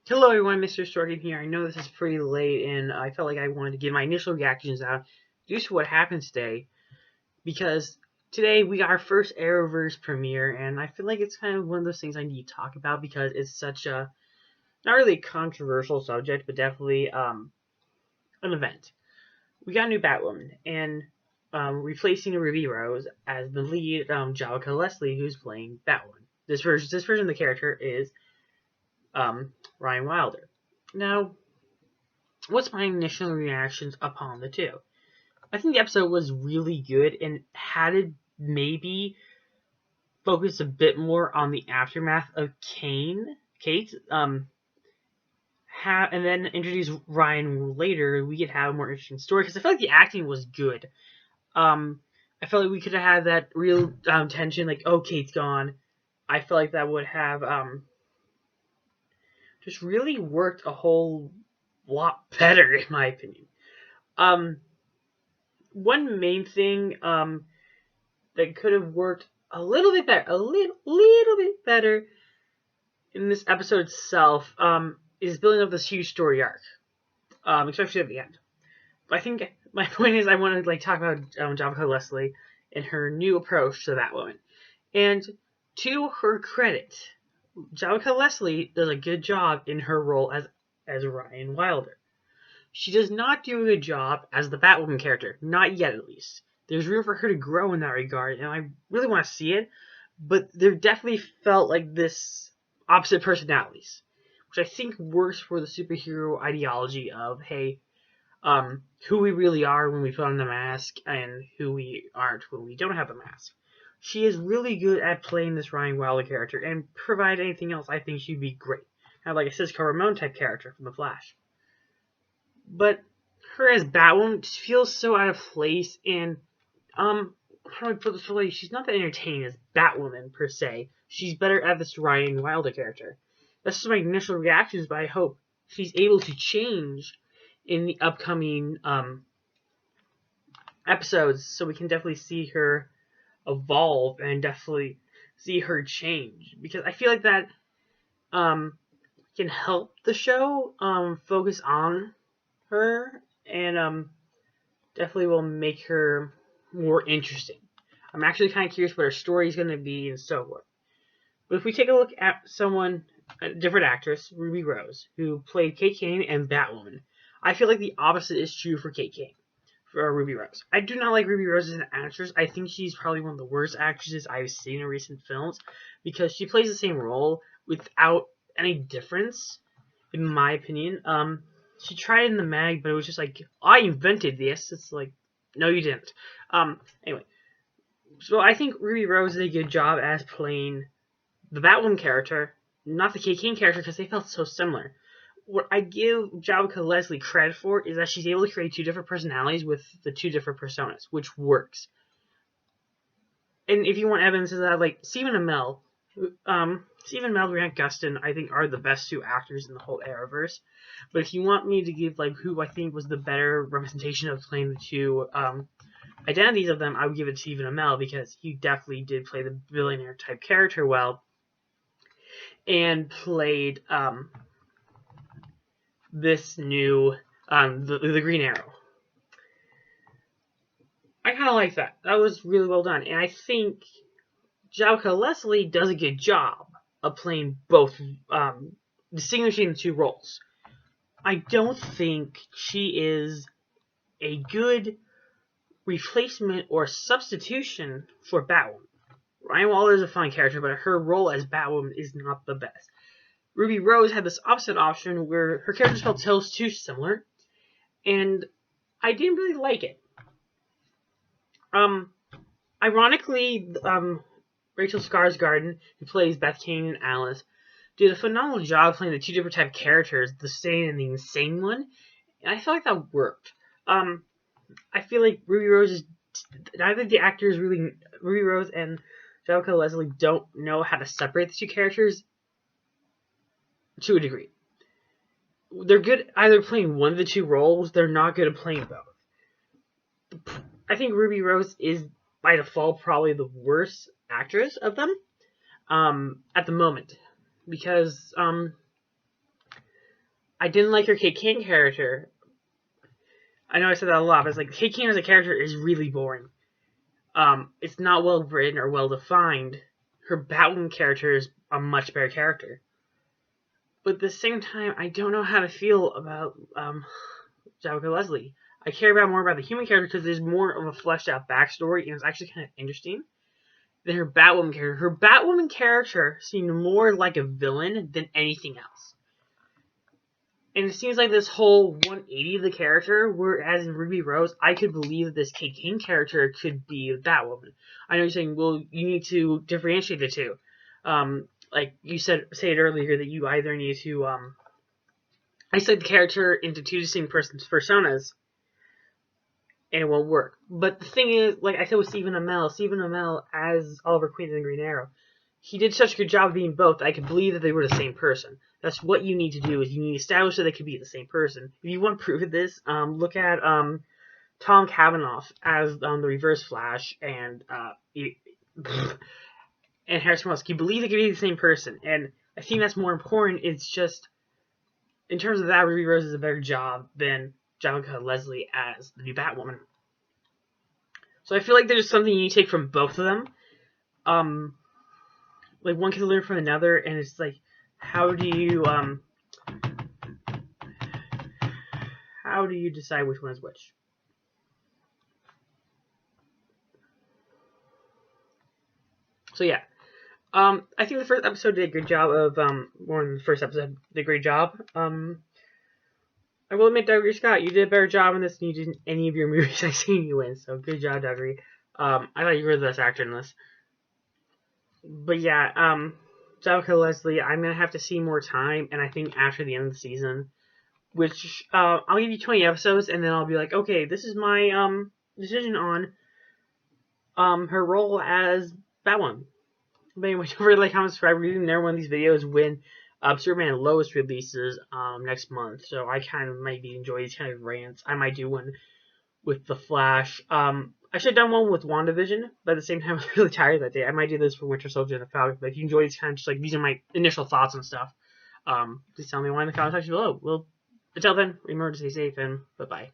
Hello everyone, Mr. Sorkin here. I know this is pretty late and I felt like I wanted to get my initial reactions out due to what happened today because today we got our first Arrowverse premiere and I feel like it's kind of one of those things I need to talk about because it's such a, not really a controversial subject, but definitely an event. We got a new Batwoman and replacing Ruby Rose as the lead, Jalika Leslie, who's playing Batwoman. This version of the character is Ryan Wilder. Now, what's my initial reactions upon the two? I think the episode was really good and had it maybe focused a bit more on the aftermath of Kate, and then introduce Ryan later, we could have a more interesting story because I felt like the acting was good. I felt like we could have had that real tension, like, oh, Kate's gone. I felt like that would have just really worked a whole lot better, in my opinion. Um, One main thing that could have worked a little bit better, a little bit better in this episode itself, is building up this huge story arc, especially at the end. But I think my point is I want to talk about Jalika Leslie and her new approach to Batwoman. And to her credit, Jalika Leslie does a good job in her role as Ryan Wilder. She does not do a good job as the Batwoman character, not yet at least. There's room for her to grow in that regard, and I really want to see it. But there definitely felt like this opposite personalities, which I think works for the superhero ideology of, hey, who we really are when we put on the mask and who we aren't when we don't have the mask. She is really good at playing this Ryan Wilder character, and provide anything else, I think she'd be great. Kind of like a Cisco Ramon type character from The Flash. But her as Batwoman just feels so out of place, and how do I put this away? She's not that entertaining as Batwoman per se. She's better at this Ryan Wilder character. That's just my initial reactions, but I hope she's able to change in the upcoming episodes, so we can definitely see her evolve and definitely see her change, because I feel like that can help the show focus on her and definitely will make her more interesting. I'm actually kind of curious what her story is going to be and so forth. But if we take a look at a different actress, Ruby Rose, who played Kate Kane and Batwoman, I feel like the opposite is true for Kate Kane, for Ruby Rose. I do not like Ruby Rose as an actress. I think she's probably one of the worst actresses I've seen in recent films because she plays the same role without any difference, in my opinion. She tried it in the mag, but it was just like, I invented this. It's like, no, you didn't. Anyway, so I think Ruby Rose did a good job as playing the Batwoman character, not the Kate Kane character, because they felt so similar. What I give Jalika Leslie credit for is that she's able to create two different personalities with the two different personas, which works. And if you want evidence of that, like Stephen Amell, Grant Gustin, I think are the best two actors in the whole Arrowverse. But if you want me to give who I think was the better representation of playing the two identities of them, I would give it to Stephen Amell because he definitely did play the billionaire type character well, and played this new the Green Arrow. I kind of like that. That was really well done, and I think Jalika Leslie does a good job of playing both, distinguishing the two roles. I don't think she is a good replacement or substitution for Batwoman. Ryan Wilder is a fun character, but her role as Batwoman is not the best. Ruby Rose had this opposite option where her character felt too similar, and I didn't really like it. Ironically, Rachel Skarsgård, who plays Beth Kane and Alice, did a phenomenal job playing the two different type of characters, the sane and the insane one, and I feel like that worked. I feel like Ruby Rose and Jalika Leslie don't know how to separate the two characters to a degree. They're good either playing one of the two roles, they're not good at playing both. I think Ruby Rose is, by default, probably the worst actress of them at the moment. Because I didn't like her Kate Kane character. I know I said that a lot, but it's like Kate Kane as a character is really boring. It's not well written or well defined. Her Batwoman character is a much better character. But at the same time, I don't know how to feel about Jessica Leslie. I care more about the human character because there's more of a fleshed out backstory and it's actually kind of interesting than her Batwoman character. Her Batwoman character seemed more like a villain than anything else. And it seems like this whole 180 of the character, whereas in Ruby Rose, I could believe that this Kate Kane character could be Batwoman. I know you're saying, well, you need to differentiate the two. Like you said it earlier that you either need to isolate the character into two distinct personas, and it won't work. But the thing is, like I said with Stephen Amell as Oliver Queen in the Green Arrow, he did such a good job of being both. I could believe that they were the same person. That's what you need to do. Is you need to establish that they could be the same person. If you want proof of this, look at Tom Cavanaugh as the Reverse Flash and and Harrison Wells. You believe they could be the same person, and I think that's more important. It's just in terms of that, Ruby Rose does a better job than Jessica Leslie as the new Batwoman. So I feel like there's something you need to take from both of them. Like one can learn from another, and it's like, how do you decide which one is which? So yeah, I think the first episode did a good job of more than the first episode did a great job. I will admit, Dougray Scott, you did a better job in this than you did in any of your movies I've seen you in. So good job, Dougray. I thought you were the best actor in this. But yeah, Jessica Leslie, I'm gonna have to see more time, and I think after the end of the season, which I'll give you 20 episodes, and then I'll be like, okay, this is my decision on her role as Batwoman. But anyway, don't forget to like, comment, subscribe, read another one of these videos when Superman and Lois releases next month. So I kind of might enjoy these kind of rants. I might do one with The Flash. I should have done one with WandaVision, but at the same time, I was really tired that day. I might do this for Winter Soldier and the Falcon. But if you enjoy these kind of just like these are my initial thoughts and stuff, please tell me why in the comment section below. Well, until then, remember to stay safe and bye bye.